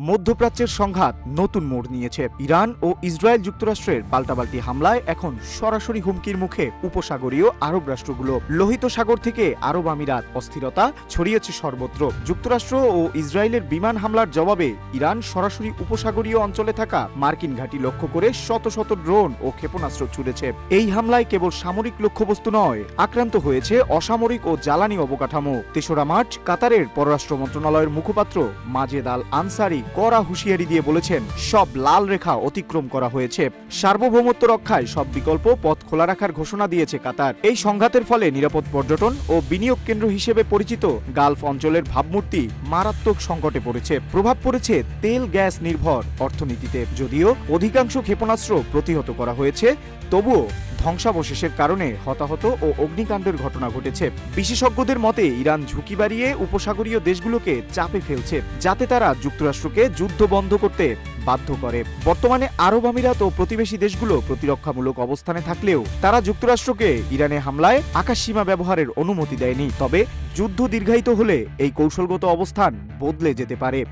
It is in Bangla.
মধ্যপ্রাচ্যের সংঘাত নতুন মোড় নিয়েছে। ইরান ও ইসরায়েল যুক্তরাষ্ট্রের পাল্টাপাল্টি হামলায় এখন সরাসরি হুমকির মুখে উপসাগরীয় আরব রাষ্ট্রগুলো। লোহিত সাগর থেকে আরব আমিরাত, অস্থিরতা ছড়িয়েছে সর্বত্র। যুক্তরাষ্ট্র ও ইসরায়েলের বিমান হামলার জবাবে ইরান সরাসরি উপসাগরীয় অঞ্চলে থাকা মার্কিন ঘাঁটি লক্ষ্য করে শত শত ড্রোন ও ক্ষেপণাস্ত্র ছুড়েছে। এই হামলায় কেবল সামরিক লক্ষ্যবস্তু নয়, আক্রান্ত হয়েছে অসামরিক ও জ্বালানি অবকাঠামো। ৩রা মার্চ কাতারের পররাষ্ট্র মন্ত্রণালয়ের মুখপাত্র মাজেদ আল আনসারি কড়া হুঁশিয়ারি দিয়ে বলেছেন, সব লাল রেখা অতিক্রম করা হয়েছে। সার্বভৌমত্ব রক্ষায় সব বিকল্প পথ খোলা রাখার ঘোষণা দিয়েছে কাতার। এই সংঘাতের ফলে নিরাপদ পর্যটন ও বিনিয়োগ কেন্দ্র হিসেবে পরিচিত গালফ অঞ্চলের ভাবমূর্তি মারাত্মক সংকটে পড়েছে। প্রভাব পড়েছে তেল গ্যাস নির্ভর অর্থনীতিতে। যদিও অধিকাংশ ক্ষেপণাস্ত্র প্রতিহত করা হয়েছে, তবুও ধ্বংসাবশেষের কারণে হতাহত ও অগ্নিকাণ্ডের ঘটনা ঘটেছে। বিশেষজ্ঞদের মতে ইরান ঝুঁকি বাড়িয়ে উপসাগরীয় দেশগুলোকে চাপে ফেলছে, যাতে তারা যুক্তরাষ্ট্রকে যুদ্ধ বন্ধ করতে বাধ্য করে। বর্তমানে আরব আমিরাত ও প্রতিবেশী দেশগুলো প্রতিরক্ষামূলক অবস্থানে থাকলেও তারা যুক্তরাষ্ট্রকে ইরানে হামলায় আকাশসীমা ব্যবহারের অনুমতি দেয়নি। তবে যুদ্ধ দীর্ঘায়িত হলে এই কৌশলগত অবস্থান বদলে যেতে পারে।